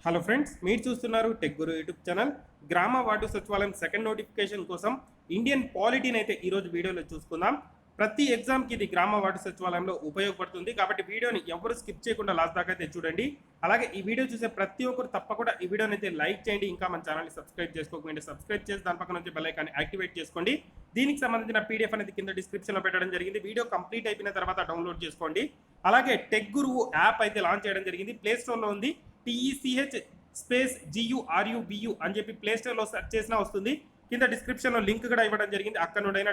Hello friends, మీరు చూస్తున్నారు tech గురు YouTube channel. గ్రామ వార్డు సచివాలయం సెకండ్ నోటిఫికేషన్ కోసం ఇండియన్ పాలిటీని అయితే ఈరోజు వీడియోలో చూసుకుందాం. ప్రతి ఎగ్జామ్కి ఇది గ్రామ వార్డు సచివాలయంలో ఉపయోగపడుతుంది కాబట్టి వీడియోని ఎవరు స్కిప్ చేయకుండా లాస్ట్ దాకా అయితే చూడండి. అలాగే ఈ వీడియో చూసే ప్రతి ఒక్కరు తప్పకుండా ఈ వీడియోని అయితే లైక్ చేయండి. ఇంకా మన ఛానల్ని సబ్స్క్రైబ్ చేసుకోకపోతే సబ్స్క్రైబ్ చేసి దాని పక్కన వచ్చే బెల్ ఐకాన్ని యాక్టివేట్ చేసుకోండి. దీనికి సంబంధించిన పీడిఎఫ్ అనేది కింద డిస్క్రిప్షన్లో పెట్టడం జరిగింది. వీడియో కంప్లీట్ అయిపోయిన తర్వాత డౌన్లోడ్ చేసుకోండి. అలాగే టెక్ గురువు యాప్ అయితే లాంచ్ చేయడం జరిగింది. ప్లే స్టోర్లో ఉంది. TECH స్పేస్ GURUBU అని చెప్పి ప్లే స్టోర్లో సెర్చ్ చేసినా వస్తుంది. కింద డిస్క్రిప్షన్లో లింక్ కూడా ఇవ్వడం జరిగింది. అక్కడ నుండైనా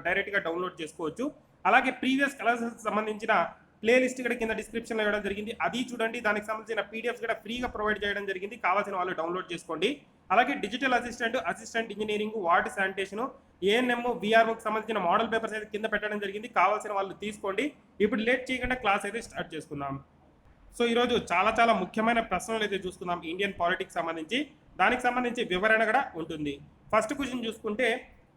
డైరెక్ట్గా డౌన్లోడ్ చేసుకోవచ్చు. అలాగే ప్రీవియస్ క్లాసెస్ సంబంధించిన ప్లేలిస్ట్ కూడా కింద డిస్క్రిప్షన్లో ఇవ్వడం జరిగింది. అది చూడండి. దానికి సంబంధించిన పీడిఎఫ్స్ కూడా ఫ్రీగా ప్రొవైడ్ చేయడం జరిగింది. కావాల్సిన వాళ్ళు డౌన్లోడ్ చేసుకోండి. అలాగే digital assistant engineering, ward sanitation, ANM, VROకి సంబంధించిన మోడల్ పేపర్స్ అయితే కింద పెట్టడం జరిగింది. కావాల్సిన వాళ్ళు తీసుకోండి. ఇప్పుడు లేట్ చేయకుండా క్లాస్ అయితే స్టార్ట్ చేసుకుందాం. సో ఈరోజు చాలా ముఖ్యమైన ప్రశ్నలు అయితే చూసుకుందాం ఇండియన్ పాలిటిక్స్ సంబంధించి. దానికి సంబంధించి వివరణ కూడా ఉంటుంది. ఫస్ట్ క్వశ్చన్ చూసుకుంటే,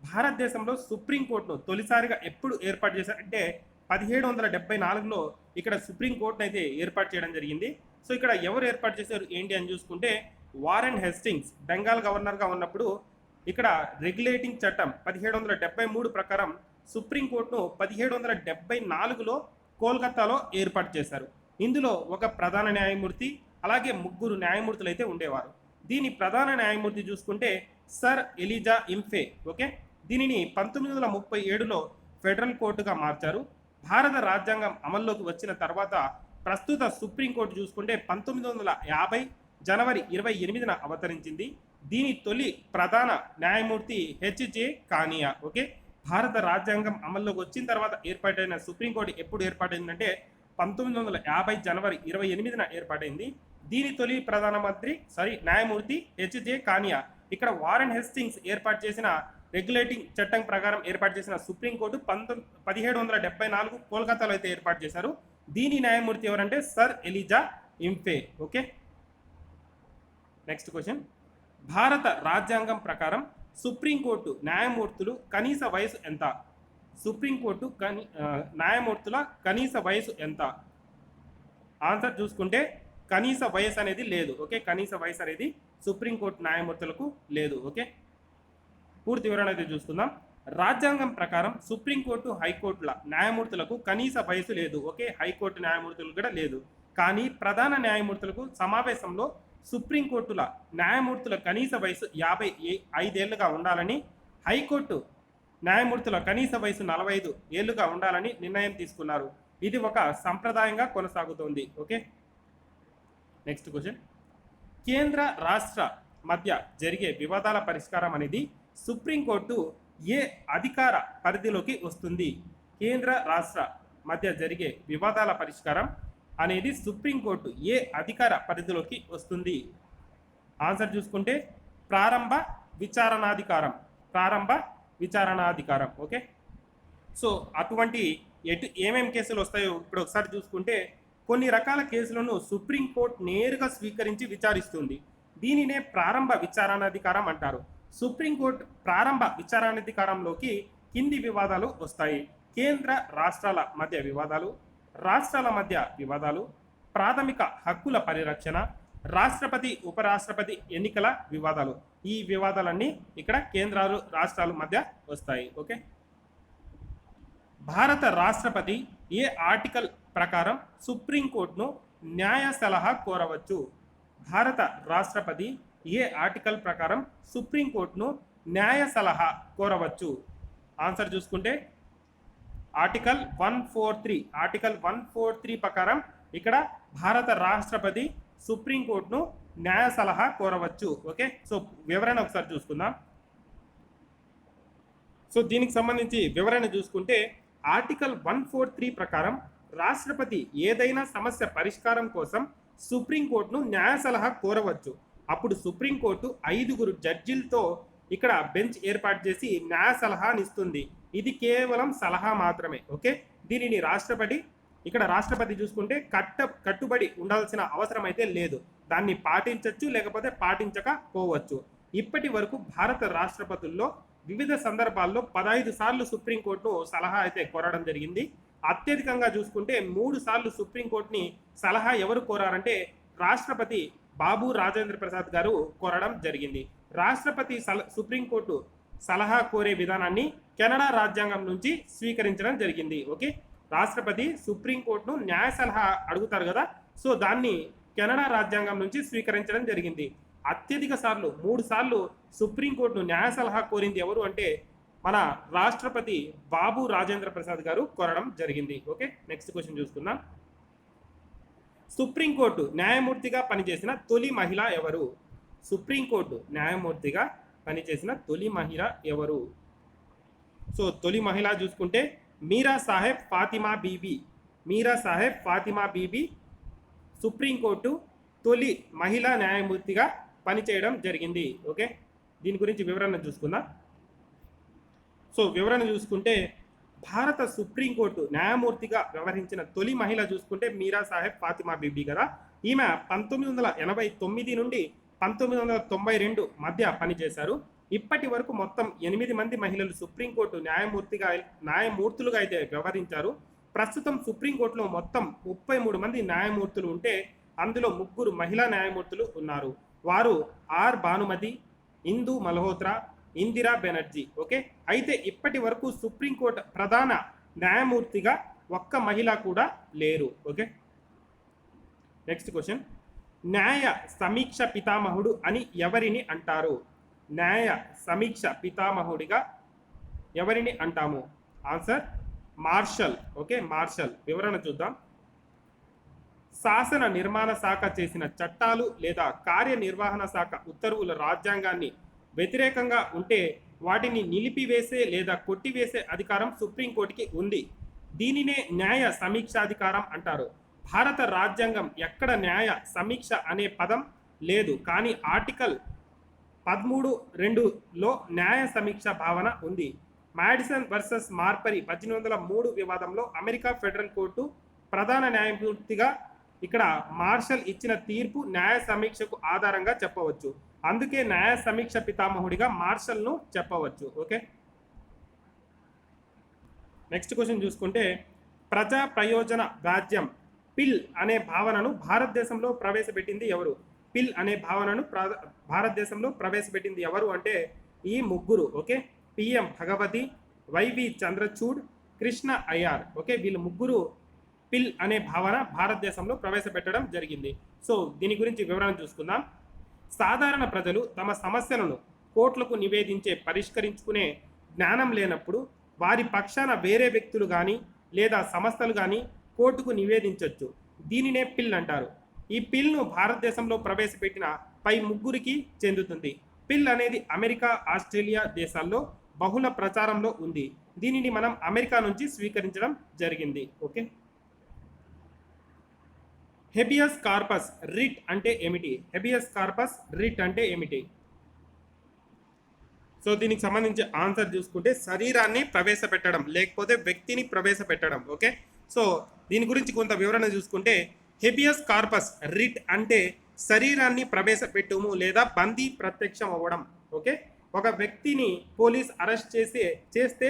భారతదేశంలో సుప్రీంకోర్టును తొలిసారిగా ఎప్పుడు ఏర్పాటు చేశారంటే 1774లో ఇక్కడ సుప్రీంకోర్టును అయితే ఏర్పాటు చేయడం జరిగింది. సో ఇక్కడ ఎవరు ఏర్పాటు చేశారు ఏంటి అని చూసుకుంటే, వారెన్ హేస్టింగ్స్ బెంగాల్ గవర్నర్గా ఉన్నప్పుడు ఇక్కడ రెగ్యులేటింగ్ చట్టం 1773 ప్రకారం సుప్రీంకోర్టును 1774లో కోల్కతాలో ఏర్పాటు చేశారు. ఇందులో ఒక ప్రధాన న్యాయమూర్తి, అలాగే ముగ్గురు న్యాయమూర్తులు అయితే ఉండేవారు. దీని ప్రధాన న్యాయమూర్తి చూసుకుంటే సర్ ఎలిజా ఇంఫే. ఓకే, దీనిని 1937లో ఫెడరల్ కోర్టుగా మార్చారు. భారత రాజ్యాంగం అమల్లోకి వచ్చిన తర్వాత ప్రస్తుత సుప్రీంకోర్టు చూసుకుంటే 1950 జనవరి 28న అవతరించింది. దీని తొలి ప్రధాన న్యాయమూర్తి HJ కానియా. ఓకే, భారత రాజ్యాంగం అమల్లోకి వచ్చిన తర్వాత ఏర్పాటైన సుప్రీంకోర్టు ఎప్పుడు ఏర్పాటైందంటే 1950 జనవరి 28న ఏర్పాటైంది. దీని తొలి న్యాయమూర్తి HJ కానియా. ఇక్కడ వారెన్ హేస్టింగ్స్ ఏర్పాటు చేసిన రెగ్యులేటింగ్ చట్టం ప్రకారం ఏర్పాటు చేసిన సుప్రీంకోర్టు 1774 కోల్కతాలో అయితే ఏర్పాటు చేశారు. దీని న్యాయమూర్తి ఎవరంటే sir Elijah Impey. Okay, next question. భారత రాజ్యాంగం ప్రకారం సుప్రీంకోర్టు న్యాయమూర్తులు కనీస వయసు ఎంత? సుప్రీంకోర్టు న్యాయమూర్తుల కనీస వయసు ఎంత? ఆన్సర్ చూసుకుంటే కనీస వయసు అనేది లేదు. ఓకే, కనీస వయసు అనేది సుప్రీంకోర్టు న్యాయమూర్తులకు లేదు. ఓకే, పూర్తి వివరణ అయితే చూసుకుందాం. రాజ్యాంగం ప్రకారం సుప్రీంకోర్టు, హైకోర్టుల న్యాయమూర్తులకు కనీస వయసు లేదు. ఓకే, హైకోర్టు న్యాయమూర్తులకు కూడా లేదు. కానీ ప్రధాన న్యాయమూర్తులకు సమావేశంలో సుప్రీంకోర్టుల న్యాయమూర్తుల కనీస వయసు 55 ఏళ్లుగా ఉండాలని, హైకోర్టు న్యాయమూర్తుల కనీస వయసు 45 ఏళ్లుగా ఉండాలని నిర్ణయం తీసుకున్నారు. ఇది ఒక సంప్రదాయంగా కొనసాగుతోంది. Okay, next question. కేంద్ర రాష్ట్ర మధ్య జరిగే వివాదాల పరిష్కారం అనేది సుప్రీంకోర్టు ఏ అధికార పరిధిలోకి వస్తుంది? కేంద్ర రాష్ట్ర మధ్య జరిగే వివాదాల పరిష్కారం అనేది సుప్రీంకోర్టు ఏ అధికార పరిధిలోకి వస్తుంది? ఆన్సర్ చూసుకుంటే ప్రారంభ విచారణాధికారం. ఓకే, సో అటువంటి ఏమేమి కేసులు వస్తాయో ఇప్పుడు ఒకసారి చూసుకుంటే, కొన్ని రకాల కేసులను సుప్రీంకోర్టు నేరుగా స్వీకరించి విచారిస్తుంది. దీనినే ప్రారంభ విచారణాధికారం అంటారు. సుప్రీంకోర్టు ప్రారంభ విచారణాధికారంలోకి కింది వివాదాలు వస్తాయి: కేంద్ర రాష్ట్రాల మధ్య వివాదాలు, రాష్ట్రాల మధ్య వివాదాలు, ప్రాథమిక హక్కుల పరిరక్షణ, రాష్ట్రపతి ఉపరాష్ట్రపతి ఎన్నికల వివాదాలు. ఈ వివాదాలన్నీ ఇక్కడ కేంద్రాలు రాష్ట్రాల మధ్య వస్తాయి. ఓకే, భారత రాష్ట్రపతి ఏ ఆర్టికల్ ప్రకారం సుప్రీంకోర్టును న్యాయ సలహా కోరవచ్చు? భారత రాష్ట్రపతి ఏ ఆర్టికల్ ప్రకారం సుప్రీంకోర్టును న్యాయ సలహా కోరవచ్చు? ఆన్సర్ చూసుకుంటే ఆర్టికల్ 143 ప్రకారం ఇక్కడ భారత రాష్ట్రపతి సుప్రీంకోర్టును న్యాయ సలహా కోరవచ్చు. ఓకే, సో వివరణ ఒకసారి చూసుకుందాం. సో దీనికి సంబంధించి వివరణ చూసుకుంటే, ఆర్టికల్ 143 ప్రకారం రాష్ట్రపతి ఏదైనా సమస్య పరిష్కారం కోసం సుప్రీంకోర్టును న్యాయ సలహా కోరవచ్చు. అప్పుడు సుప్రీంకోర్టు 5 జడ్జిలతో ఇక్కడ బెంచ్ ఏర్పాటు చేసి న్యాయ సలహానిస్తుంది. ఇది కేవలం సలహా మాత్రమే. ఓకే, దీనిని రాష్ట్రపతి చూసుకుంటే కట్టుబడి ఉండాల్సిన అవసరం అయితే లేదు. దాన్ని పాటించవచ్చు, లేకపోతే పాటించకపోవచ్చు. ఇప్పటి వరకు భారత రాష్ట్రపతుల్లో వివిధ సందర్భాల్లో 15 సార్లు సుప్రీంకోర్టును సలహా అయితే కోరడం జరిగింది. అత్యధికంగా చూసుకుంటే 3 సార్లు సుప్రీంకోర్టుని సలహా ఎవరు కోరారంటే రాష్ట్రపతి బాబు రాజేంద్ర ప్రసాద్ గారు కోరడం జరిగింది. రాష్ట్రపతి సుప్రీంకోర్టు సలహా కోరే విధానాన్ని కెనడా రాజ్యాంగం నుంచి స్వీకరించడం జరిగింది. ఓకే, రాష్ట్రపతి సుప్రీంకోర్టును న్యాయ సలహా అడుగుతారు కదా, సో దాన్ని కెనడా రాజ్యాంగం నుంచి స్వీకరించడం జరిగింది. అత్యధిక సార్లు 3 సార్లు సుప్రీంకోర్టును న్యాయ సలహా కోరింది ఎవరు అంటే మన రాష్ట్రపతి బాబు రాజేంద్ర ప్రసాద్ గారు కోరడం జరిగింది. ఓకే, నెక్స్ట్ క్వశ్చన్ చూసుకుందాం. సుప్రీంకోర్టు న్యాయమూర్తిగా పనిచేసిన తొలి మహిళ ఎవరు? సుప్రీంకోర్టు న్యాయమూర్తిగా పనిచేసిన తొలి మహిళ ఎవరు? సో తొలి మహిళ చూసుకుంటే మీరా సాహెబ్ ఫాతిమా బీబీ. మీరా సాహెబ్ ఫాతిమా బీబీ సుప్రీంకోర్టు తొలి మహిళా న్యాయమూర్తిగా పనిచేయడం జరిగింది. ఓకే, దీని గురించి వివరణ చూసుకుందాం. సో వివరణ చూసుకుంటే భారత సుప్రీంకోర్టు న్యాయమూర్తిగా వ్యవహరించిన తొలి మహిళ చూసుకుంటే మీరా సాహెబ్ ఫాతిమా బీబీ కదా. ఈమె 1989 నుండి 1992 మధ్య పనిచేశారు. ఇప్పటి వరకు మొత్తం 8 మంది మహిళలు సుప్రీంకోర్టు న్యాయమూర్తులుగా అయితే వ్యవహరించారు. ప్రస్తుతం సుప్రీంకోర్టులో మొత్తం 33 మంది న్యాయమూర్తులు ఉంటే అందులో 3 మహిళా న్యాయమూర్తులు ఉన్నారు. వారు ఆర్ భానుమతి, ఇందు మల్హోత్రా, ఇందిరా బెనర్జీ. ఓకే, అయితే ఇప్పటి వరకు సుప్రీంకోర్టు ప్రధాన న్యాయమూర్తిగా ఒక్క మహిళ కూడా లేరు. Okay, next question. న్యాయ సమీక్ష పితామహుడు అని ఎవరిని అంటారు? న్యాయ సమీక్ష పితామహుడిగా ఎవరిని అంటాము? Answer Marshall. Okay, Marshall. వివరణ చూద్దాం. శాసన నిర్మాణ శాఖ చేసిన చట్టాలు లేదా కార్యనిర్వహణ శాఖ ఉత్తర్వుల రాజ్యాంగాన్ని వ్యతిరేకంగా ఉంటే వాటిని నిలిపివేసే లేదా కొట్టివేసే అధికారం సుప్రీంకోర్టుకి ఉంది. దీనినే న్యాయ సమీక్షాధికారం అంటారు. భారత రాజ్యాంగం ఎక్కడ న్యాయ సమీక్ష అనే పదం లేదు, కానీ ఆర్టికల్ 13(2)లో న్యాయ సమీక్ష భావన ఉంది. మాడిసన్ వర్సెస్ మార్పరి 1803 వివాదంలో అమెరికా ఫెడరల్ కోర్టు ప్రధాన న్యాయమూర్తిగా ఇక్కడ మార్షల్ ఇచ్చిన తీర్పు న్యాయ సమీక్షకు ఆధారంగా చెప్పవచ్చు. అందుకే న్యాయ సమీక్ష పితామహుడిగా మార్షల్ను చెప్పవచ్చు. ఓకే, నెక్స్ట్ క్వశ్చన్ చూసుకుంటే ప్రజా ప్రయోజన వ్యాజ్యం పిల్ అనే భావనను భారతదేశంలో ప్రవేశపెట్టింది ఎవరు? పిల్ అనే భావనను భారతదేశంలో ప్రవేశపెట్టింది ఎవరు అంటే ఈ 3. Okay, PM Bhagwati, YV Chandrachud, Krishna Iyer. Okay, వీళ్ళు 3 పిల్ అనే భావన భారతదేశంలో ప్రవేశపెట్టడం జరిగింది. సో దీని గురించి వివరణ చూసుకుందాం. సాధారణ ప్రజలు తమ సమస్యలను కోర్టులకు నివేదించే పరిష్కరించుకునే జ్ఞానం లేనప్పుడు వారి పక్షాన వేరే వ్యక్తులు కానీ లేదా సంస్థలు కానీ కోర్టుకు నివేదించవచ్చు. దీనినే పిల్ అంటారు. ఈ పిల్ను భారతదేశంలో ప్రవేశపెట్టిన పై 3కి చెందుతుంది. పిల్ అనేది అమెరికా, ఆస్ట్రేలియా దేశాల్లో బహుళ ప్రచారంలో ఉంది. దీనిని మనం అమెరికా నుంచి స్వీకరించడం జరిగింది. ఓకే, హెబియస్ కార్పస్ రిట్ అంటే ఏమిటి? హెబియస్ కార్పస్ రిట్ అంటే ఏమిటి? సో దీనికి సంబంధించి ఆన్సర్ చూసుకుంటే శరీరాన్ని ప్రవేశపెట్టడం లేకపోతే వ్యక్తిని ప్రవేశపెట్టడం. ఓకే, సో దీని గురించి కొంత వివరణ చూసుకుంటే హెబియస్ కార్పస్ రిట్ అంటే శరీరాన్ని ప్రవేశపెట్టుము లేదా బందీ ప్రత్యక్షం అవ్వడం. ఓకే, ఒక వ్యక్తిని పోలీస్ అరెస్ట్ చేస్తే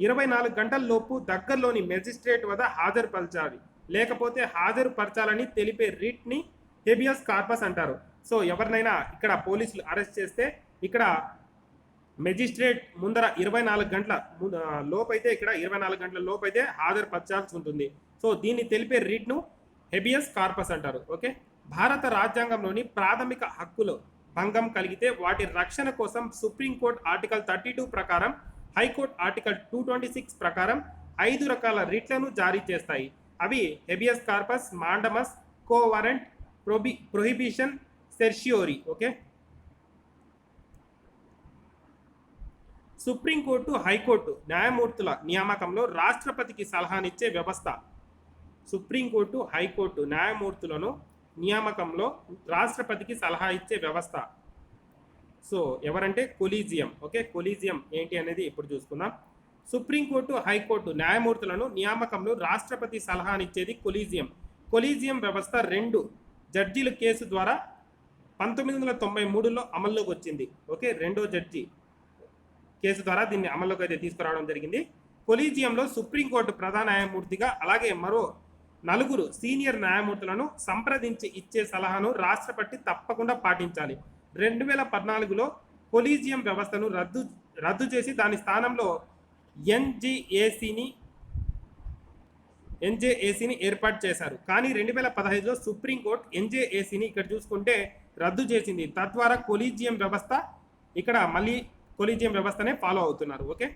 24 గంటల లోపు దగ్గరలోని మెజిస్ట్రేట్ వద్ద హాజరుపరచాలి, లేకపోతే హాజరుపరచాలని తెలిపే రిట్ని హెబియస్ కార్పస్ అంటారు. సో ఎవరినైనా ఇక్కడ పోలీసులు అరెస్ట్ చేస్తే ఇక్కడ మెజిస్ట్రేట్ ముందర 24 గంటల లోపైతే ఇక్కడ 24 గంటల లోపైతే హాజరుపరచాల్సి ఉంటుంది. సో దీన్ని తెలిపే రిట్ను హెబియస్ కార్పస్ అంటారు. ఓకే, భారత రాజ్యాంగంలోని ప్రాథమిక హక్కులు భంగం కలిగితే వాటి రక్షణ కోసం సుప్రీంకోర్టు ఆర్టికల్ 32 ప్రకారం, హైకోర్టు ఆర్టికల్ 226 ప్రకారం 5 రకాల రిట్లను జారీ చేస్తాయి. అవి habeas corpus, mandamus, quo warranto, prohibition, certiorari. Okay, supreme court, high court న్యాయమూర్తుల నియామకంలో రాష్ట్రపతికి సలహానిచ్చే వ్యవస్థ. సుప్రీంకోర్టు, హైకోర్టు న్యాయమూర్తులను నియామకంలో రాష్ట్రపతికి సలహా ఇచ్చే వ్యవస్థ. సో ఎవరంటే కొలీజియం. ఓకే, కొలీజియం ఏంటి అనేది ఇప్పుడు చూసుకుందాం. సుప్రీంకోర్టు, హైకోర్టు న్యాయమూర్తులను నియామకంలో రాష్ట్రపతి సలహానిచ్చేది కొలీజియం. కొలీజియం వ్యవస్థ 2 జడ్జీల కేసు ద్వారా 1993లో అమల్లోకి వచ్చింది. ఓకే, 2వ జడ్జి కేసు ద్వారా దీన్ని అమల్లోకి అయితే తీసుకురావడం జరిగింది. కొలీజియంలో సుప్రీంకోర్టు ప్రధాన న్యాయమూర్తిగా అలాగే మరో నలుగురు సీనియర్ న్యాయమూర్తులను సంప్రదించి ఇచ్చే సలహాను రాష్ట్రపతి తప్పకుండా పాటించాలి. 2014లో కొలీజియం వ్యవస్థను రద్దు చేసి దాని స్థానంలో ఎన్జేఏసీని ఏర్పాటు చేశారు. కానీ 2015లో సుప్రీంకోర్టు ఎన్జేఏసీని ఇక్కడ చూసుకుంటే రద్దు చేసింది. తద్వారా కొలీజియం వ్యవస్థ ఇక్కడ మళ్ళీ కొలీజియం వ్యవస్థనే ఫాలో అవుతున్నారు. ఓకే,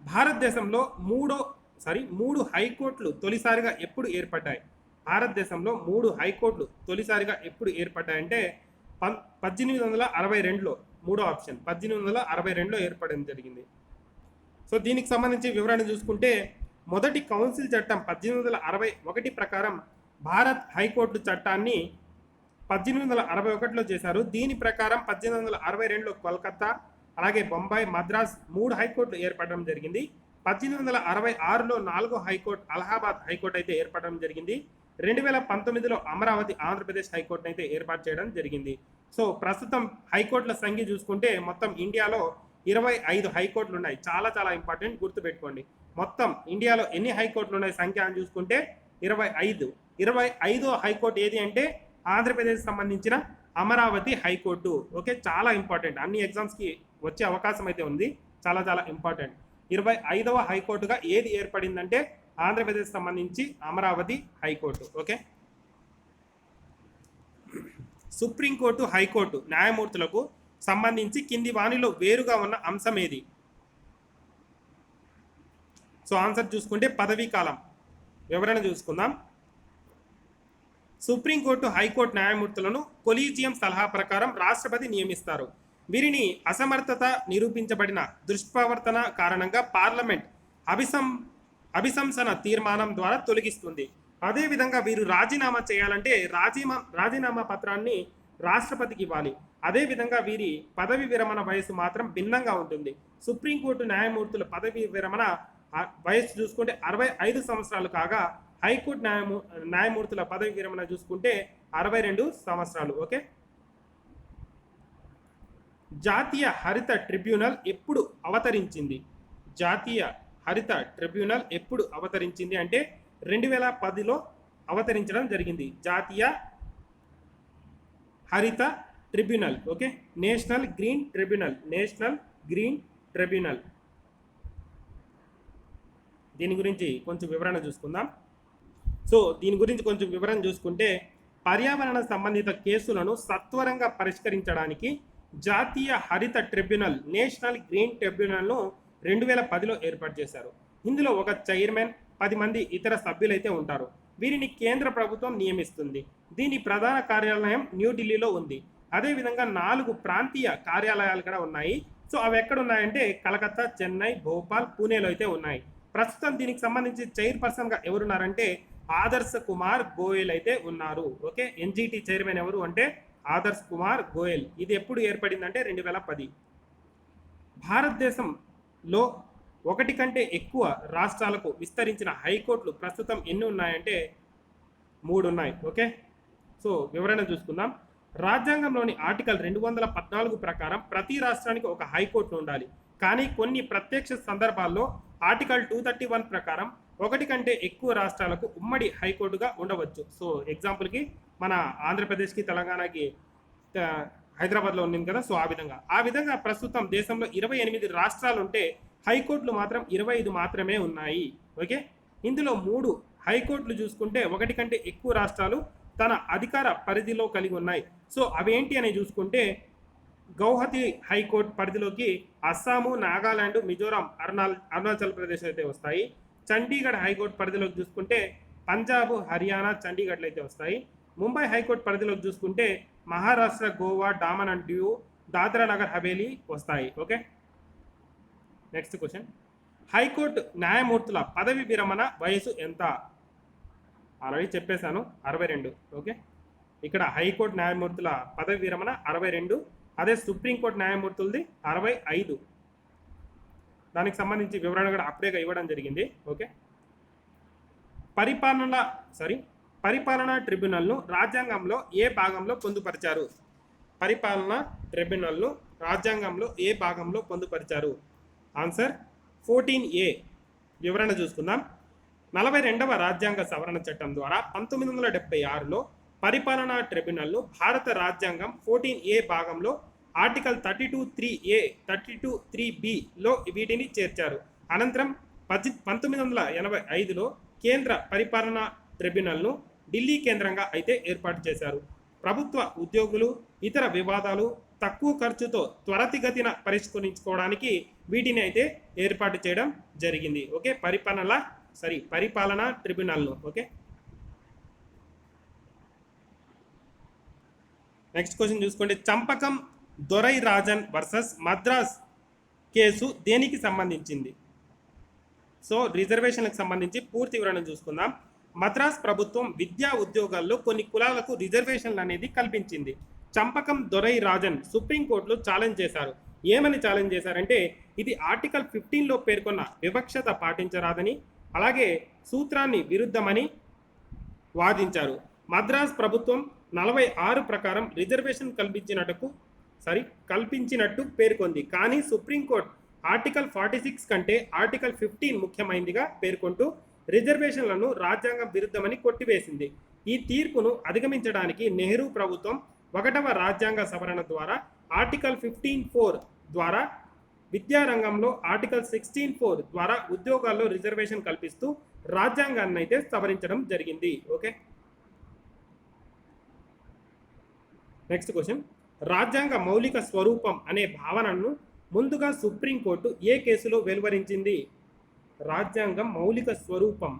భారతదేశంలో మూడు హైకోర్టులు తొలిసారిగా ఎప్పుడు ఏర్పడ్డాయి? భారతదేశంలో 3 హైకోర్టులు తొలిసారిగా ఎప్పుడు ఏర్పడ్డాయంటే 1862లో. మూడో ఆప్షన్ 1862లో ఏర్పడడం జరిగింది. సో దీనికి సంబంధించి వివరణ చూసుకుంటే మొదటి కౌన్సిల్ చట్టం 1861 ప్రకారం భారత్ హైకోర్టు చట్టాన్ని 1861లో చేశారు. దీని ప్రకారం 1862లో కోల్కతా, అలాగే బొంబాయి, మద్రాస్ 3 హైకోర్టులు ఏర్పడడం జరిగింది. 1866లో 4వ హైకోర్టు అలహాబాద్ హైకోర్టు అయితే ఏర్పడడం జరిగింది. 2019లో అమరావతి ఆంధ్రప్రదేశ్ హైకోర్టును అయితే ఏర్పాటు చేయడం జరిగింది. సో ప్రస్తుతం హైకోర్టుల సంఖ్య చూసుకుంటే మొత్తం ఇండియాలో 25 హైకోర్టులు ఉన్నాయి. చాలా చాలా ఇంపార్టెంట్, గుర్తుపెట్టుకోండి. మొత్తం ఇండియాలో ఎన్ని హైకోర్టులు ఉన్నాయి సంఖ్య అని చూసుకుంటే 25. 25వ హైకోర్టు ఏది అంటే ఆంధ్రప్రదేశ్ సంబంధించిన అమరావతి హైకోర్టు. ఓకే, చాలా ఇంపార్టెంట్, అన్ని ఎగ్జామ్స్కి వచ్చే అవకాశం అయితే ఉంది. చాలా చాలా ఇంపార్టెంట్. 25వ హైకోర్టుగా ఏది ఏర్పడిందంటే ఆంధ్రప్రదేశ్ సంబంధించి Amaravati high court. Okay, supreme court, high court న్యాయమూర్తులకు సంబంధించి కింది వాణిలో వేరుగా ఉన్న అంశం ఏది? సో ఆన్సర్ చూసుకుంటే పదవీ కాలం. వివరణ చూసుకుందాం. సుప్రీంకోర్టు, హైకోర్టు న్యాయమూర్తులను కొలీజియం సలహా ప్రకారం రాష్ట్రపతి నియమిస్తారు. వీరిని అసమర్థత నిరూపించబడిన దుష్ప్రవర్తన కారణంగా పార్లమెంట్ అభిశంసన తీర్మానం ద్వారా తొలగిస్తుంది. అదేవిధంగా వీరు రాజీనామా చేయాలంటే రాజీనామా పత్రాన్ని రాష్ట్రపతికి ఇవ్వాలి. అదేవిధంగా వీరి పదవి విరమణ వయసు మాత్రం భిన్నంగా ఉంటుంది. సుప్రీంకోర్టు న్యాయమూర్తుల పదవి విరమణ వయసు చూసుకుంటే 65 సంవత్సరాలు కాగా హైకోర్టు న్యాయమూర్తుల పదవి విరమణ చూసుకుంటే 62 సంవత్సరాలు. ఓకే, జాతీయ హరిత ట్రిబ్యునల్ ఎప్పుడు అవతరించింది? జాతీయ హరిత ట్రిబ్యునల్ ఎప్పుడు అవతరించింది అంటే 2010లో అవతరించడం జరిగింది. జాతీయ హరిత tribunal. Okay, national green tribunal. దీని గురించి కొంచెం వివరణ చూసుకుందాం. సో దీని గురించి కొంచెం వివరణ చూసుకుంటే పర్యావరణ సంబంధిత కేసులను సత్వరంగా పరిష్కరించడానికి జాతీయ హరిత ట్రిబ్యునల్, నేషనల్ గ్రీన్ ట్రిబ్యునల్ను 2010లో ఏర్పాటు చేశారు. ఇందులో ఒక చైర్మన్, 10 మంది ఇతర సభ్యులైతే ఉంటారు. వీరిని కేంద్ర ప్రభుత్వం నియమిస్తుంది. దీని ప్రధాన కార్యాలయం న్యూఢిల్లీలో ఉంది. అదేవిధంగా 4 ప్రాంతీయ కార్యాలయాలు కూడా ఉన్నాయి. సో అవి ఎక్కడ ఉన్నాయంటే కలకత్తా, చెన్నై, భోపాల్, పూణేలో అయితే ఉన్నాయి. ప్రస్తుతం దీనికి సంబంధించి చైర్పర్సన్గా ఎవరున్నారంటే ఆదర్శ్ కుమార్ గోయల్ అయితే ఉన్నారు. ఓకే, ఎన్జిటి చైర్మన్ ఎవరు అంటే ఆదర్శ్ కుమార్ గోయల్. ఇది ఎప్పుడు ఏర్పడిందంటే 2010. భారతదేశంలో 1 కంటే ఎక్కువ రాష్ట్రాలకు విస్తరించిన హైకోర్టులు ప్రస్తుతం ఎన్ని ఉన్నాయంటే 3 ఉన్నాయి. ఓకే, సో వివరణ చూసుకుందాం. రాజ్యాంగంలోని ఆర్టికల్ 214 ప్రకారం ప్రతి రాష్ట్రానికి ఒక హైకోర్టు ఉండాలి. కానీ కొన్ని ప్రత్యక్ష సందర్భాల్లో ఆర్టికల్ 231 ప్రకారం 1 కంటే ఎక్కువ రాష్ట్రాలకు ఉమ్మడి హైకోర్టుగా ఉండవచ్చు. సో ఎగ్జాంపుల్కి మన ఆంధ్రప్రదేశ్కి, తెలంగాణకి, హైదరాబాద్లో ఉంది కదా. సో ఆ విధంగా ప్రస్తుతం దేశంలో 28 రాష్ట్రాలు ఉంటే హైకోర్టులు మాత్రం 25 మాత్రమే ఉన్నాయి. ఓకే, ఇందులో 3 హైకోర్టులు చూసుకుంటే 1 కంటే ఎక్కువ రాష్ట్రాలు తన అధికార పరిధిలో కలిగి ఉన్నాయి. సో అవేంటి అని చూసుకుంటే గౌహతి హైకోర్టు పరిధిలోకి అస్సాము, నాగాలాండ్, మిజోరాం, అరుణాచల్ ప్రదేశ్ అయితే వస్తాయి. చండీగఢ్ హైకోర్టు పరిధిలోకి చూసుకుంటే పంజాబ్, హర్యానా, చండీగఢ్లు అయితే వస్తాయి. ముంబై హైకోర్టు పరిధిలోకి చూసుకుంటే మహారాష్ట్ర, గోవా, డామన్ అండ్ డియూ, దాద్రా నగర్ హవేలీ వస్తాయి. Okay, next question. హైకోర్టు న్యాయమూర్తుల పదవి విరమణ వయసు ఎంత? ఆల్రెడీ చెప్పేశాను, 62. ఓకే, ఇక్కడ హైకోర్టు న్యాయమూర్తుల పదవి విరమణ 62. అదే సుప్రీంకోర్టు న్యాయమూర్తులది 65. దానికి సంబంధించి వివరణ కూడా అప్పుడేగా ఇవ్వడం జరిగింది. ఓకే, పరిపాలనా ట్రిబ్యునల్ను రాజ్యాంగంలో ఏ భాగంలో పొందుపరిచారు? పరిపాలనా ట్రిబ్యునల్ను రాజ్యాంగంలో ఏ భాగంలో పొందుపరిచారు? Answer 14A. వివరణ చూసుకుందాం. 42వ రాజ్యాంగ సవరణ చట్టం ద్వారా 1976లో పరిపాలనా ట్రిబ్యునల్ను భారత రాజ్యాంగం 14A భాగంలో ఆర్టికల్ 32(3)A 32(3)B లో వీటిని చేర్చారు. అనంతరం 1985లో కేంద్ర పరిపాలనా ట్రిబ్యునల్ను ఢిల్లీ కేంద్రంగా అయితే ఏర్పాటు చేశారు. ప్రభుత్వ ఉద్యోగులు ఇతర వివాదాలు తక్కువ ఖర్చుతో త్వరితగతిన పరిష్కరించుకోవడానికి వీటిని అయితే ఏర్పాటు చేయడం జరిగింది. ఓకే, పరిపాలనా ట్రిబ్యునల్ను. ఓకే, నెక్స్ట్ క్వశ్చన్ చూసుకోండి. చంపకం దొరై రాజన్ వర్సెస్ మద్రాస్ కేసు దేనికి సంబంధించింది? సో రిజర్వేషన్లకు సంబంధించి పూర్తి వివరణ చూసుకుందాం. మద్రాస్ ప్రభుత్వం విద్యా ఉద్యోగాల్లో కొన్ని కులాలకు రిజర్వేషన్లు అనేది కల్పించింది. చంపకం దొరై రాజన్ సుప్రీంకోర్టులో ఛాలెంజ్ చేశారు. ఏమని ఛాలెంజ్ చేశారంటే ఇది ఆర్టికల్ 15లో పేర్కొన్న వివక్షత పాటించరాదని, అలాగే సూత్రాన్ని విరుద్ధమని వాదించారు. మద్రాస్ ప్రభుత్వం 46 ప్రకారం రిజర్వేషన్ కల్పించినట్టు పేర్కొంది. కానీ సుప్రీంకోర్టు ఆర్టికల్ 46 కంటే ఆర్టికల్ 15 ముఖ్యమైనదిగా పేర్కొంటూ రిజర్వేషన్లను రాజ్యాంగం విరుద్ధమని కొట్టివేసింది. ఈ తీర్పును అధిగమించడానికి నెహ్రూ ప్రభుత్వం 1వ రాజ్యాంగ సవరణ ద్వారా ఆర్టికల్ 15(4) ద్వారా విద్యారంగంలో ఆర్టికల్ 16(4) ద్వారా ఉద్యోగాల్లో రిజర్వేషన్ కల్పిస్తూ రాజ్యాంగాన్ని అయితే సవరించడం జరిగింది. Okay, next question. రాజ్యాంగ మౌలిక స్వరూపం అనే భావనను ముందుగా సుప్రీంకోర్టు ఏ కేసులో వెలువరించింది? రాజ్యాంగం మౌలిక స్వరూపం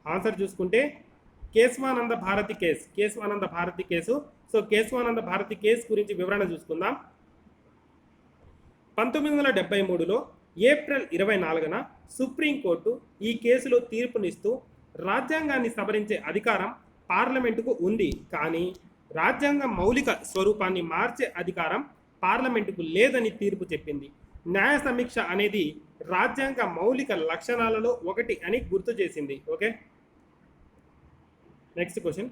ఆన్సర్ చూసుకుంటే Kesavananda Bharati case. So Kesavananda Bharati case గురించి వివరణ చూసుకుందాం. 1973లో ఏప్రిల్ 24న సుప్రీంకోర్టు ఈ కేసులో తీర్పునిస్తూ రాజ్యాంగాన్ని సవరించే అధికారం పార్లమెంటుకు ఉంది, కానీ రాజ్యాంగం మౌలిక స్వరూపాన్ని మార్చే అధికారం పార్లమెంటుకు లేదని తీర్పు చెప్పింది. న్యాయ సమీక్ష అనేది రాజ్యాంగ మౌలిక లక్షణాలలో ఒకటి అని గుర్తు చేసింది. Okay, next question.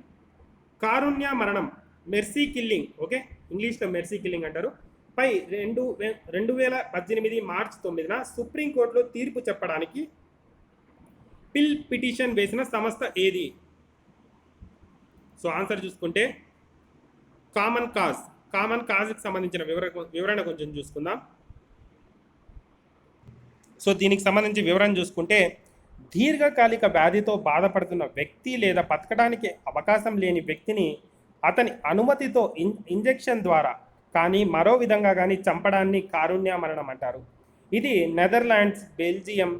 కారుణ్య మరణం, మెర్సీ కిల్లింగ్, ఓకే ఇంగ్లీష్లో మెర్సీ కిల్లింగ్ అంటారు, పై 2018 మార్చి 9న సుప్రీంకోర్టులో తీర్పు చెప్పడానికి పిటిషన్ వేసిన సంస్థ ఏది? సో ఆన్సర్ చూసుకుంటే కామన్ కాజ్కి సంబంధించిన వివరణ కొంచెం చూసుకుందాం. సో దీనికి సంబంధించి వివరణ చూసుకుంటే దీర్ఘకాలిక వ్యాధితో బాధపడుతున్న వ్యక్తి లేదా బతకడానికి అవకాశం లేని వ్యక్తిని అతని అనుమతితో ఇంజెక్షన్ ద్వారా కానీ మరో విధంగా కానీ చంపడాన్ని కారుణ్య మరణం అంటారు. ఇది నెదర్లాండ్స్, బెల్జియం,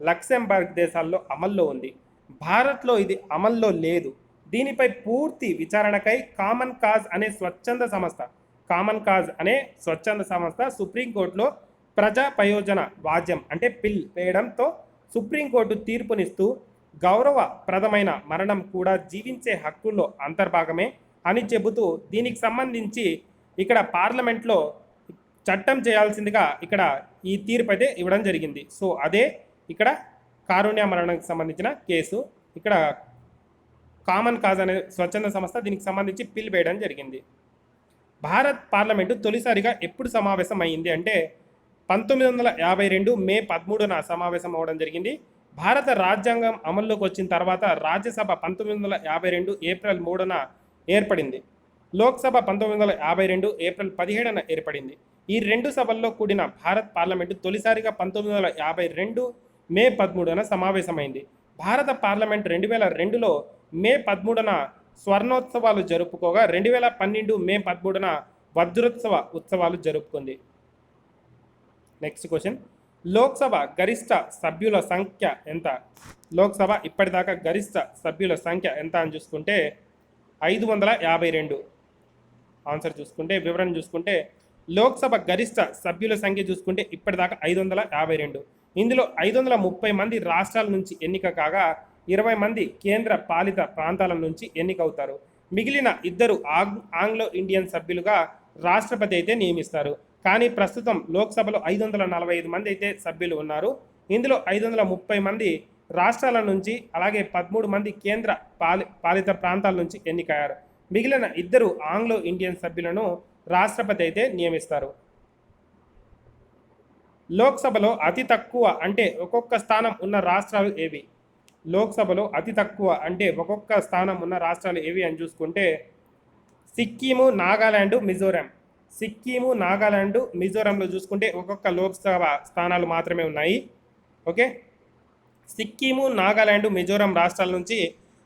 లక్సెంబర్గ్ దేశాల్లో అమల్లో ఉంది. భారత్లో ఇది అమల్లో లేదు. దీనిపై పూర్తి విచారణకై కామన్ కాజ్ అనే స్వచ్ఛంద సంస్థ సుప్రీంకోర్టులో ప్రజా ప్రయోజన వాద్యం అంటే పిల్ వేయడంతో సుప్రీంకోర్టు తీర్పునిస్తూ గౌరవప్రదమైన మరణం కూడా జీవించే హక్కుల్లో అంతర్భాగమే అని చెబుతూ దీనికి సంబంధించి ఇక్కడ పార్లమెంట్లో చట్టం చేయాల్సిందిగా ఇక్కడ ఈ తీర్పు అయితే ఇవ్వడం జరిగింది. సో అదే ఇక్కడ కారుణ్య మరణానికి సంబంధించిన కేసు. ఇక్కడ కామన్ కాజ్ అనే స్వచ్ఛంద సంస్థ దీనికి సంబంధించి పిల్ వేయడం జరిగింది. భారత్ పార్లమెంటు తొలిసారిగా ఎప్పుడు సమావేశం అయింది అంటే 1952 మే 13న సమావేశం అవ్వడం జరిగింది. భారత రాజ్యాంగం అమల్లోకి వచ్చిన తర్వాత రాజ్యసభ 1952 ఏప్రిల్ 3న ఏర్పడింది. లోక్సభ 1952 ఏప్రిల్ 17న ఏర్పడింది. ఈ రెండు సభల్లో కూడిన భారత్ పార్లమెంటు తొలిసారిగా 1952 మే 13న సమావేశమైంది. భారత పార్లమెంట్ 2002లో మే 13న స్వర్ణోత్సవాలు జరుపుకోగా 2012 మే 13న వజ్రోత్సవ ఉత్సవాలు జరుపుకుంది. Next question. లోక్సభ గరిష్ట సభ్యుల సంఖ్య ఎంత? లోక్సభ ఇప్పటిదాకా గరిష్ట సభ్యుల సంఖ్య ఎంత అని చూసుకుంటే 552. ఆన్సర్ చూసుకుంటే వివరణ చూసుకుంటే లోక్సభ గరిష్ట సభ్యుల సంఖ్య చూసుకుంటే ఇప్పటిదాకా 552. ఇందులో 530 మంది రాష్ట్రాల నుంచి ఎన్నిక కాగా 20 మంది కేంద్ర పాలిత ప్రాంతాల నుంచి ఎన్నికవుతారు. మిగిలిన 2 ఆంగ్లో ఇండియన్ సభ్యులుగా రాష్ట్రపతి అయితే నియమిస్తారు. కానీ ప్రస్తుతం లోక్సభలో 545 మంది అయితే సభ్యులు ఉన్నారు. ఇందులో 530 మంది రాష్ట్రాల నుంచి అలాగే 13 మంది కేంద్ర పాలిత ప్రాంతాల నుంచి ఎన్నికయ్యారు. మిగిలిన 2 ఆంగ్లో ఇండియన్ సభ్యులను రాష్ట్రపతి అయితే నియమిస్తారు. లోక్సభలో అతి తక్కువ అంటే ఒక్కొక్క స్థానం ఉన్న రాష్ట్రాలు ఏవి? లోక్సభలో అతి తక్కువ అంటే ఒక్కొక్క స్థానం ఉన్న రాష్ట్రాలు ఏవి అని చూసుకుంటే సిక్కిము, నాగాలాండ్, మిజోరాం. సిక్కిము, నాగాలాండ్, మిజోరాంలో చూసుకుంటే ఒక్కొక్క లోక్సభ స్థానాలు మాత్రమే ఉన్నాయి. ఓకే, సిక్కిము, నాగాలాండ్, మిజోరాం రాష్ట్రాల నుంచి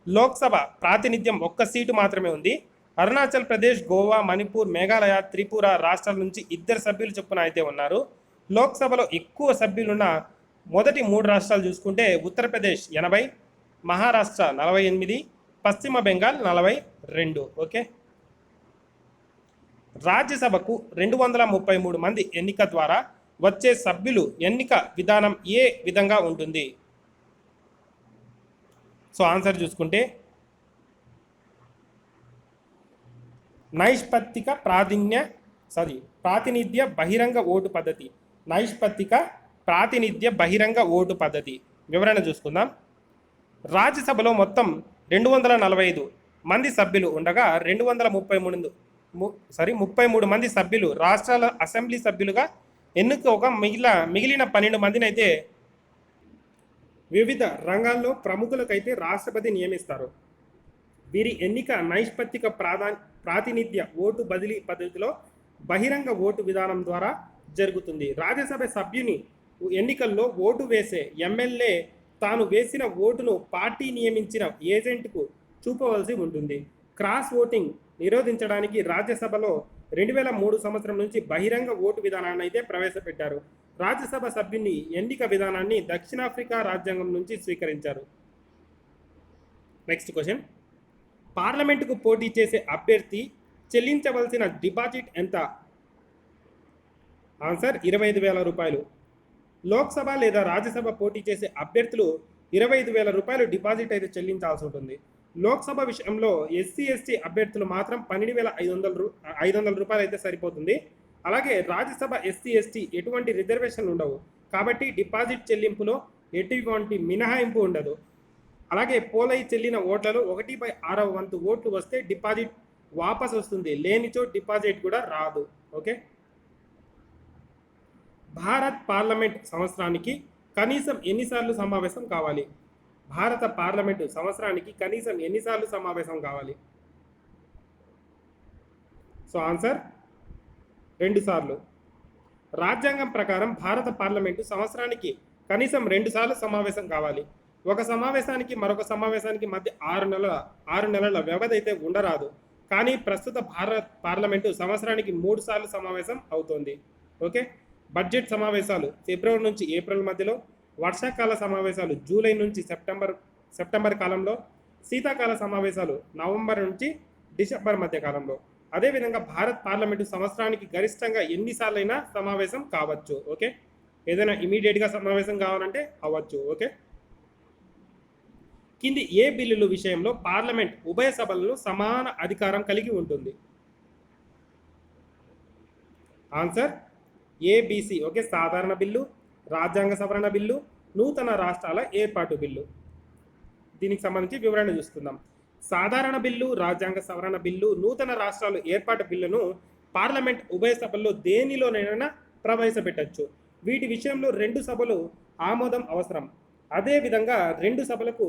లోక్సభ ప్రాతినిధ్యం ఒక్క సీటు మాత్రమే ఉంది. అరుణాచల్ ప్రదేశ్, గోవా, మణిపూర్, మేఘాలయ, త్రిపుర రాష్ట్రాల నుంచి 2 సభ్యులు చొప్పున అయితే ఉన్నారు. లోక్సభలో ఎక్కువ సభ్యులున్న మొదటి 3 రాష్ట్రాలు చూసుకుంటే ఉత్తరప్రదేశ్ 80, మహారాష్ట్ర 48, పశ్చిమ బెంగాల్ 42. ఓకే, రాజ్యసభకు 233 మంది ఎన్నిక ద్వారా వచ్చే సభ్యులు ఎన్నిక విధానం ఏ విధంగా ఉంటుంది? సో ఆన్సర్ చూసుకుంటే నైష్పత్తిక ప్రాతినిధ్య బహిరంగ ఓటు పద్ధతి. నైష్పత్తిక ప్రాతినిధ్య బహిరంగ ఓటు పద్ధతి వివరణ చూసుకుందాం. రాజ్యసభలో మొత్తం 245 మంది సభ్యులు ఉండగా 33 మంది సభ్యులు రాష్ట్రాల అసెంబ్లీ సభ్యులుగా ఎన్నుకోగా మిగిలిన 12 మందిని అయితే వివిధ రంగాల్లో ప్రముఖులకైతే రాష్ట్రపతి నియమిస్తారు. వీరి ఎన్నిక నైష్పత్తిక ప్రాతినిధ్య ఓటు బదిలీ పద్ధతిలో బహిరంగ ఓటు విధానం ద్వారా జరుగుతుంది. రాజ్యసభ సభ్యుని ఎన్నికల్లో ఓటు వేసే ఎమ్మెల్యే తాను వేసిన ఓటును పార్టీ నియమించిన ఏజెంట్కు చూపవలసి ఉంటుంది. క్రాస్ ఓటింగ్ నిరోధించడానికి రాజ్యసభలో 2003 సంవత్సరం నుంచి బహిరంగ ఓటు విధానాన్ని అయితే ప్రవేశపెట్టారు. రాజ్యసభ సభ్యుని ఎన్నిక విధానాన్ని దక్షిణాఫ్రికా రాజ్యాంగం నుంచి స్వీకరించారు. నెక్స్ట్ క్వశ్చన్, పార్లమెంటుకు పోటీ చేసే అభ్యర్థి చెల్లించవలసిన డిపాజిట్ ఎంత? ఆన్సర్ 25,000 రూపాయలు. లోక్సభ లేదా రాజ్యసభ పోటీ చేసే అభ్యర్థులు 25,000 రూపాయలు డిపాజిట్ అయితే చెల్లించాల్సి ఉంటుంది. లోక్సభ విషయంలో ఎస్సీ ఎస్టీ అభ్యర్థులు మాత్రం 12,500 రూపాయలు అయితే సరిపోతుంది. అలాగే రాజ్యసభ ఎస్సీ ఎస్టీ ఎటువంటి రిజర్వేషన్లు ఉండవు కాబట్టి డిపాజిట్ చెల్లింపులో ఎటువంటి మినహాయింపు ఉండదు. అలాగే పోలై చెల్లిన ఓట్లలో 1/6వ వంతు ఓట్లు వస్తే డిపాజిట్ వాపస్ వస్తుంది, లేనిచో డిపాజిట్ కూడా రాదు. ఓకే, భారత్ పార్లమెంట్ సంవత్సరానికి కనీసం ఎన్నిసార్లు సమావేశం కావాలి? భారత పార్లమెంటు సంవత్సరానికి కనీసం ఎన్నిసార్లు సమావేశం కావాలి? సో ఆన్సర్ 2 సార్లు. రాజ్యాంగం ప్రకారం భారత పార్లమెంటు సంవత్సరానికి కనీసం 2 సార్లు సమావేశం కావాలి. ఒక సమావేశానికి మరొక సమావేశానికి మధ్య 6 నెలల వ్యవధి అయితే ఉండరాదు. కానీ ప్రస్తుత భారత పార్లమెంటు సంవత్సరానికి 3 సార్లు సమావేశం అవుతోంది. ఓకే, బడ్జెట్ సమావేశాలు ఫిబ్రవరి నుంచి ఏప్రిల్ మధ్యలో, వర్షాకాల సమావేశాలు జూలై నుంచి సెప్టెంబర్ కాలంలో, శీతాకాల సమావేశాలు నవంబర్ నుంచి డిసెంబర్ మధ్య కాలంలో. అదేవిధంగా భారత్ పార్లమెంటు సంవత్సరానికి గరిష్టంగా ఎన్నిసార్లైనా సమావేశం కావచ్చు. ఓకే, ఏదైనా ఇమీడియట్గా సమావేశం కావాలంటే అవ్వచ్చు. ఓకే, కింది ఏ బిల్లుల విషయంలో పార్లమెంట్ ఉభయ సభలను సమాన అధికారం కలిగి ఉంటుంది? Answer ABC. ఓకే, సాధారణ బిల్లు, రాజ్యాంగ సవరణ బిల్లు, నూతన రాష్ట్రాల ఏర్పాటు బిల్లు. దీనికి సంబంధించి వివరణ చూసుకుందాం. సాధారణ బిల్లు, రాజ్యాంగ సవరణ బిల్లు, నూతన రాష్ట్రాలు ఏర్పాటు బిల్లును పార్లమెంట్ ఉభయ సభల్లో దేనిలోనైనా ప్రవేశపెట్టచ్చు. వీటి విషయంలో 2 సభలు ఆమోదం అవసరం. అదేవిధంగా 2 సభలకు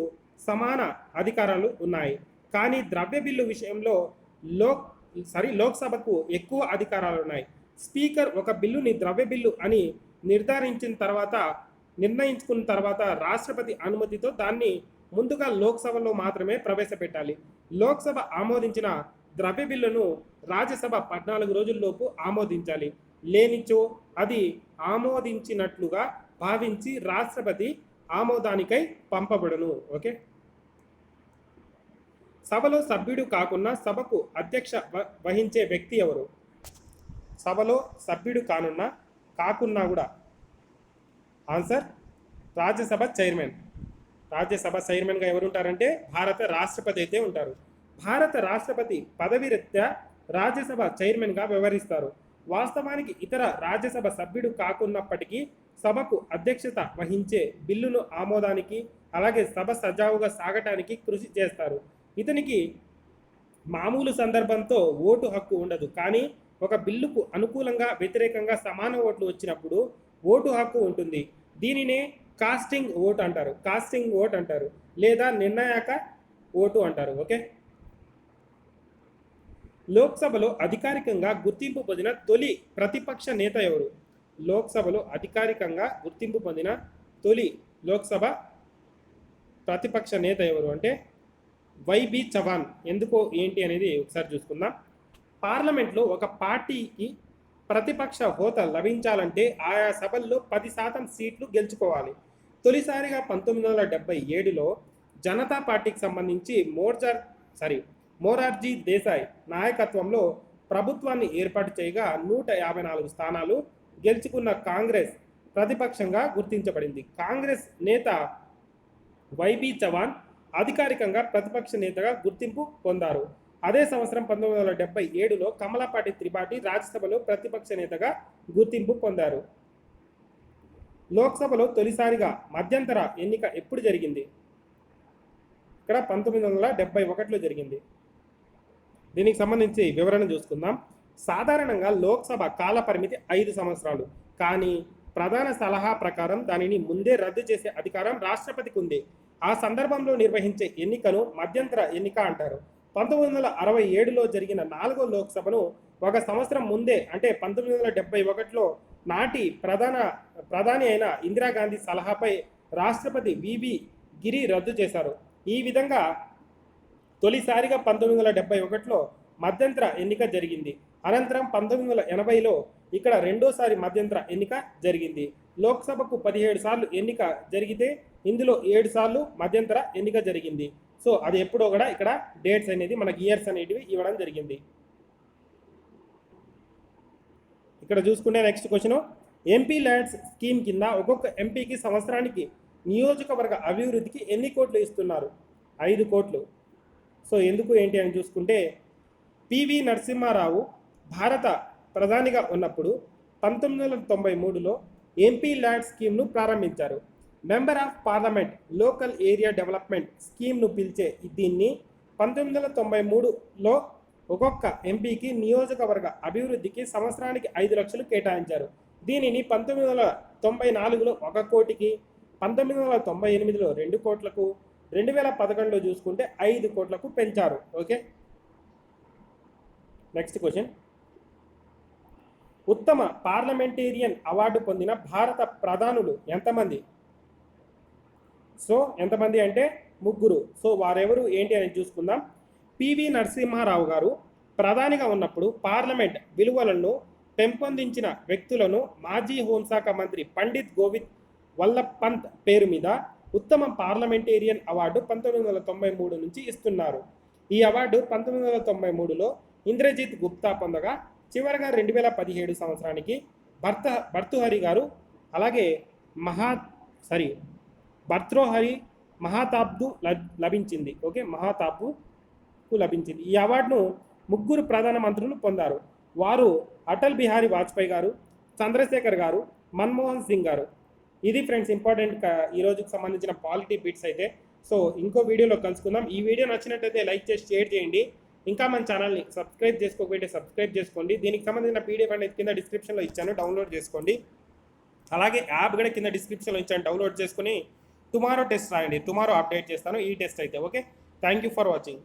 సమాన అధికారాలు ఉన్నాయి. కానీ ద్రవ్య బిల్లు విషయంలో లోక్సభకు ఎక్కువ అధికారాలు ఉన్నాయి. స్పీకర్ ఒక బిల్లుని ద్రవ్య బిల్లు అని నిర్ణయించుకున్న తర్వాత రాష్ట్రపతి అనుమతితో దాన్ని ముందుగా లోక్సభలో మాత్రమే ప్రవేశపెట్టాలి. లోక్సభ ఆమోదించిన ద్రవ్య బిల్లును రాజ్యసభ 14 రోజుల్లోపు ఆమోదించాలి. లేనిచో అది ఆమోదించినట్లుగా భావించి రాష్ట్రపతి ఆమోదానికై పంపబడును. ఓకే, సభలో సభ్యుడు కాకుండా సభకు అధ్యక్ష వహించే వ్యక్తి ఎవరు? సభలో సభ్యుడు కాకున్నా కూడా ఆన్సర్ రాజ్యసభ చైర్మన్. రాజ్యసభ చైర్మన్గా ఎవరు ఉంటారంటే భారత రాష్ట్రపతి అయితే ఉంటారు. భారత రాష్ట్రపతి పదవి రీత్యా రాజ్యసభ చైర్మన్గా వ్యవహరిస్తారు. వాస్తవానికి ఇతర రాజ్యసభ సభ్యుడు కాకున్నప్పటికీ సభకు అధ్యక్షత వహించే బిల్లును ఆమోదానికి అలాగే సభ సజావుగా సాగటానికి కృషి చేస్తారు. ఇతనికి మామూలు సందర్భంతో ఓటు హక్కు ఉండదు. కానీ ఒక బిల్లుకు అనుకూలంగా వ్యతిరేకంగా సమాన ఓట్లు వచ్చినప్పుడు ఓటు హక్కు ఉంటుంది. దీనినే కాస్టింగ్ ఓట్ అంటారు. లేదా నిర్ణాయక ఓటు అంటారు. ఓకే, లోక్సభలో అధికారికంగా గుర్తింపు పొందిన తొలి ప్రతిపక్ష నేత ఎవరు? లోక్సభలో అధికారికంగా గుర్తింపు పొందిన తొలి లోక్సభ ప్రతిపక్ష నేత ఎవరు అంటే వైబి చవాన్. ఎందుకో ఏంటి అనేది ఒకసారి చూసుకుందాం. పార్లమెంట్లో ఒక పార్టీకి ప్రతిపక్ష హోదా లభించాలంటే ఆయా సభల్లో 10% సీట్లు గెలుచుకోవాలి. తొలిసారిగా 1977లో జనతా పార్టీకి సంబంధించి మొరార్జీ దేశాయ్ నాయకత్వంలో ప్రభుత్వాన్ని ఏర్పాటు చేయగా 154 స్థానాలు గెలుచుకున్న కాంగ్రెస్ ప్రతిపక్షంగా గుర్తించబడింది. కాంగ్రెస్ నేత వైబి చవాన్ అధికారికంగా ప్రతిపక్ష నేతగా గుర్తింపు పొందారు. అదే సంవత్సరం 1977లో కమలాపాటి త్రిపాఠి రాజ్యసభలో ప్రతిపక్ష నేతగా గుర్తింపు పొందారు. లోక్సభలో తొలిసారిగా మధ్యంతర ఎన్నిక ఎప్పుడు జరిగింది? ఇక్కడ 1971లో జరిగింది. దీనికి సంబంధించి వివరణ చూసుకుందాం. సాధారణంగా లోక్సభ కాల పరిమితి 5 సంవత్సరాలు. కానీ ప్రధాన సలహా ప్రకారం దానిని ముందే రద్దు చేసే అధికారం రాష్ట్రపతికి ఉంది. ఆ సందర్భంలో నిర్వహించే ఎన్నికను మధ్యంతర ఎన్నిక అంటారు. 1967లో జరిగిన 4వ లోక్సభను ఒక సంవత్సరం ముందే అంటే 1971లో నాటి ప్రధాని అయిన ఇందిరాగాంధీ సలహాపై రాష్ట్రపతి వివి గిరి రద్దు చేశారు. ఈ విధంగా తొలిసారిగా 1971లో మధ్యంతర ఎన్నిక జరిగింది. అనంతరం 1980లో ఇక్కడ రెండోసారి మధ్యంతర ఎన్నిక జరిగింది. లోక్సభకు 17 సార్లు ఎన్నిక జరిగితే ఇందులో 7 సార్లు మధ్యంతర ఎన్నిక జరిగింది. సో అది ఎప్పుడో కూడా ఇక్కడ డేట్స్ అనేది మనకి ఇయర్స్ అనేటివి ఇవ్వడం జరిగింది. ఇక్కడ చూసుకుంటే next question, MP LADS scheme కింద ఒక్కొక్క ఎంపీకి సంవత్సరానికి నియోజకవర్గ అభివృద్ధికి ఎన్ని కోట్లు ఇస్తున్నారు? 5 కోట్లు. సో ఎందుకు ఏంటి అని చూసుకుంటే పివి నరసింహారావు భారత ప్రధానిగా ఉన్నప్పుడు 1993లో ఎంపీ ల్యాడ్ స్కీమ్ను ప్రారంభించారు. Member of parliament local area development స్కీమ్ను పిలిచే దీన్ని 1993లో ఒక్కొక్క ఎంపీకి నియోజకవర్గ అభివృద్ధికి సంవత్సరానికి 5 లక్షలు కేటాయించారు. దీనిని 1994లో 1 కోటికి, 1998లో 2 కోట్లకు, 2011లో చూసుకుంటే 5 కోట్లకు పెంచారు. ఓకే, నెక్స్ట్ క్వశ్చన్, ఉత్తమ పార్లమెంటేరియన్ అవార్డు పొందిన భారత ప్రధానులు ఎంతమంది? సో ఎంతమంది అంటే 3. సో వారెవరు ఏంటి అని చూసుకుందాం. పివి నరసింహారావు గారు ప్రధానిగా ఉన్నప్పుడు పార్లమెంట్ విలువలను పెంపొందించిన వ్యక్తులను మాజీ హోంశాఖ మంత్రి పండిత్ గోవింద్ వల్లభ్ పంత్ పేరు మీద ఉత్తమ పార్లమెంటేరియన్ అవార్డు 1993 నుంచి ఇస్తున్నారు. ఈ అవార్డు 1993లో ఇంద్రజిత్ గుప్తా పొందగా చివరగా 2017 సంవత్సరానికి భర్తృహరి గారు అలాగే భర్తృహరి మహాతాబ్కు లభించింది. ఓకే, మహాతాబ్కు లభించింది. ఈ అవార్డును 3 ప్రధాన మంత్రులు పొందారు. వారు అటల్ బిహారీ వాజ్పేయి గారు, చంద్రశేఖర్ గారు, మన్మోహన్ సింగ్ గారు. ఇది ఫ్రెండ్స్ ఇంపార్టెంట్ ఈ రోజుకి సంబంధించిన పాలిటీ బిట్స్ అయితే. సో ఇంకో వీడియోలో కలుసుకుందాం. ఈ వీడియో నచ్చినట్టయితే లైక్ చేసి షేర్ చేయండి. ఇంకా మన ఛానల్ని సబ్స్క్రైబ్ చేసుకోకపోతే సబ్స్క్రైబ్ చేసుకోండి. దీనికి సంబంధించిన పీడిఎఫ్ అనేది కింద డిస్క్రిప్షన్లో ఇచ్చాను, డౌన్లోడ్ చేసుకోండి. అలాగే యాప్ కూడా కింద డిస్క్రిప్షన్లో ఇచ్చాను, డౌన్లోడ్ చేసుకుని టుమారో టెస్ట్ రాయండి. టుమారో అప్డేట్ చేస్తాను ఈ టెస్ట్ అయితే. Okay, thank you for watching.